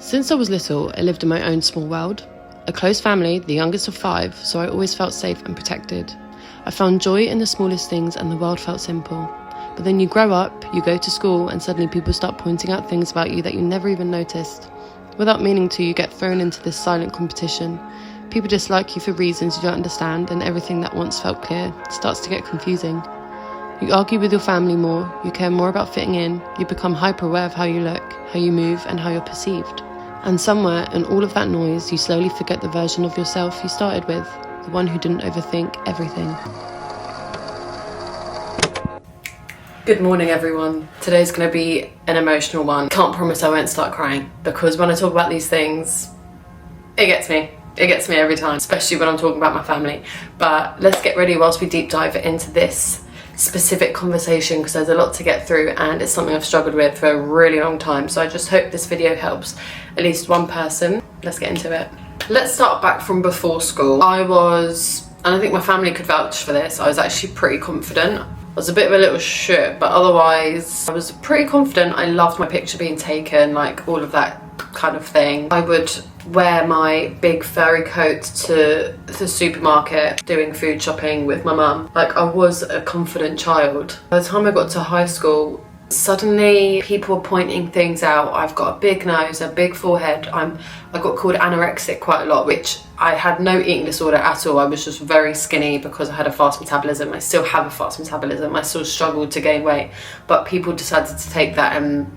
Since I was little, I lived in my own small world. A close family, the youngest of 5, so I always felt safe and protected. I found joy in the smallest things and the world felt simple. But then you grow up, you go to school, and suddenly people start pointing out things about you that you never even noticed. Without meaning to, you get thrown into this silent competition. People dislike you for reasons you don't understand, and everything that once felt clear starts to get confusing. You argue with your family more, you care more about fitting in, you become hyper-aware of how you look, how you move, and how you're perceived. And somewhere in all of that noise, you slowly forget the version of yourself you started with, the one who didn't overthink everything. Good morning, everyone. Today's going to be an emotional one. Can't promise I won't start crying, because when I talk about these things, it gets me. It gets me every time, especially when I'm talking about my family. But let's get ready whilst we deep dive into this specific conversation, because there's a lot to get through and it's something I've struggled with for a really long time. So I just hope this video helps at least one person. Let's get into it. Let's start back from before school. And I think my family could vouch for this, I was actually pretty confident. I was a bit of a little shit, but otherwise I was pretty confident. I loved my picture being taken, like all of that kind of thing. I would wear my big furry coat to the supermarket doing food shopping with my mum. Like, I was a confident child. By the time I got to high school, suddenly people were pointing things out. I've got a big nose, a big forehead. I got called anorexic quite a lot, which I had no eating disorder at all. I was just very skinny because I had a fast metabolism. I still have a fast metabolism. I still struggled to gain weight, but people decided to take that and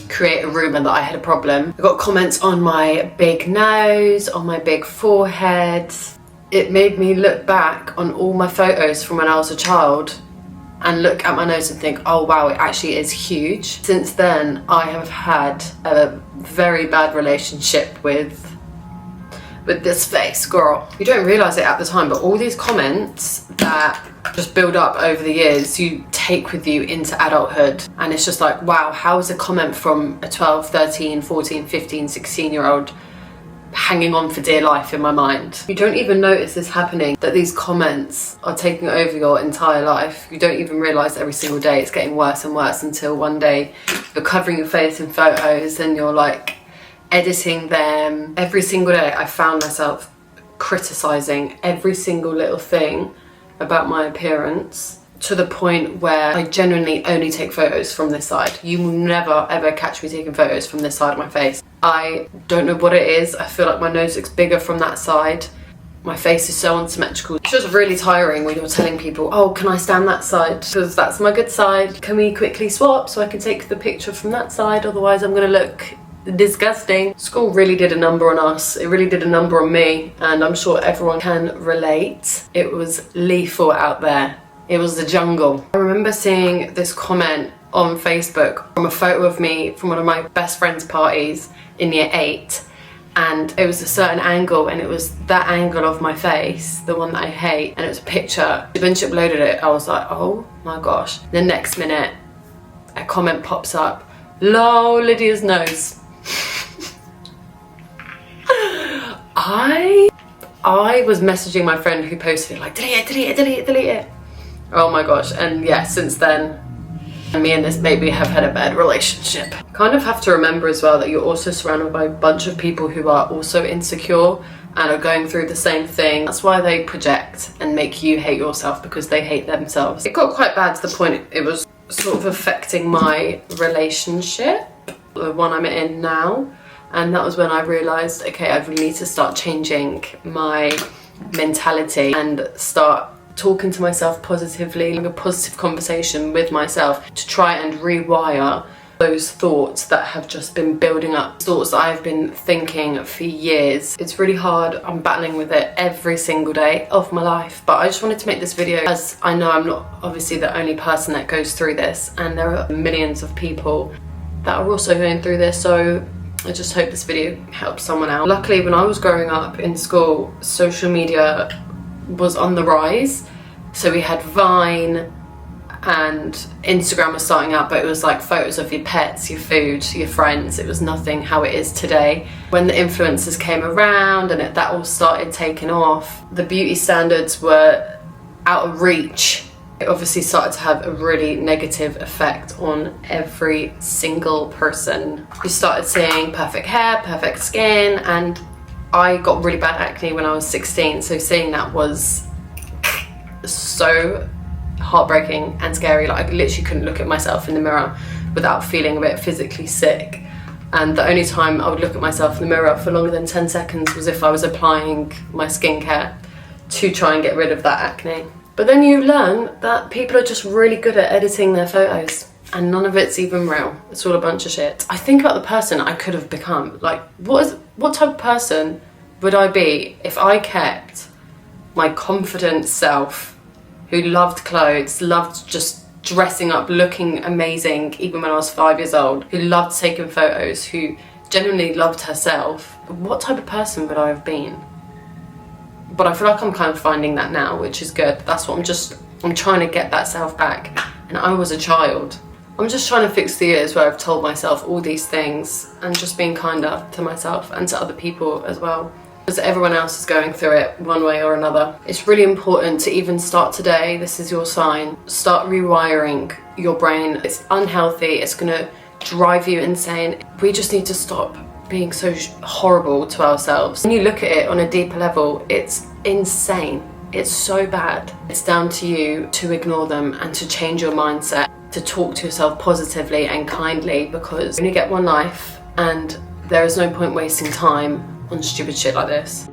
create a rumour that I had a problem. I got comments on my big nose, on my big forehead. It made me look back on all my photos from when I was a child and look at my nose and think, oh wow, it actually is huge. Since then, I have had a very bad relationship with this face, girl. You don't realise it at the time, but all these comments that just build up over the years, you take with you into adulthood. And it's just like, wow, how is a comment from a 12, 13, 14, 15, 16-year-old hanging on for dear life in my mind? You don't even notice this happening, that these comments are taking over your entire life. You don't even realise every single day it's getting worse and worse, until one day you're covering your face in photos and you're like editing them. Every single day I found myself criticising every single little thing about my appearance, to the point where I genuinely only take photos from this side. You will never ever catch me taking photos from this side of my face. I don't know what it is. I feel like my nose looks bigger from that side. My face is so unsymmetrical. It's just really tiring when you're telling people, oh, can I stand that side? Because that's my good side. Can we quickly swap so I can take the picture from that side? Otherwise I'm gonna look disgusting. School really did a number on us. It really did a number on me, and I'm sure everyone can relate. It was lethal out there. It was the jungle. I remember seeing this comment on Facebook from a photo of me from one of my best friend's parties in year 8, and it was a certain angle, and it was that angle of my face, the one that I hate, and it was a picture. When she uploaded it, I was like, oh my gosh. The next minute, a comment pops up, lol, Lydia's nose. I was messaging my friend who posted it, like, delete it. Oh my gosh. And yeah, since then, me and this baby have had a bad relationship. Kind of have to remember as well that you're also surrounded by a bunch of people who are also insecure and are going through the same thing. That's why they project and make you hate yourself, because they hate themselves. It got quite bad to the point it was sort of affecting my relationship, the one I'm in now. And that was when I realised, okay, I really need to start changing my mentality and start talking to myself positively, having a positive conversation with myself to try and rewire those thoughts that have just been building up, thoughts that I've been thinking for years. It's really hard. I'm battling with it every single day of my life, but I just wanted to make this video, as I know I'm not obviously the only person that goes through this, and there are millions of people that are also going through this, so I just hope this video helps someone out. Luckily, when I was growing up in school, social media was on the rise. So we had Vine and Instagram was starting up, but it was like photos of your pets, your food, your friends. It was nothing how it is today. When the influencers came around and that all started taking off, the beauty standards were out of reach It obviously started to have a really negative effect on every single person. You started seeing perfect hair, perfect skin, and I got really bad acne when I was 16, so seeing that was so heartbreaking and scary. Like, I literally couldn't look at myself in the mirror without feeling a bit physically sick. And the only time I would look at myself in the mirror for longer than 10 seconds was if I was applying my skincare to try and get rid of that acne. But then you learn that people are just really good at editing their photos, and none of it's even real. It's all a bunch of shit. I think about the person I could have become. Like, what type of person would I be if I kept my confident self, who loved clothes, loved just dressing up, looking amazing even when I was 5 years old, who loved taking photos, who genuinely loved herself? What type of person would I have been? But I feel like I'm kind of finding that now, which is good. That's what I'm trying to get that self back. And I was a child. I'm just trying to fix the years where I've told myself all these things and just being kinder to myself and to other people as well. Because everyone else is going through it one way or another. It's really important to even start today. This is your sign. Start rewiring your brain. It's unhealthy. It's gonna drive you insane. We just need to stop being so horrible to ourselves. When you look at it on a deeper level, it's insane. It's so bad. It's down to you to ignore them and to change your mindset, to talk to yourself positively and kindly, because you only get one life and there is no point wasting time on stupid shit like this.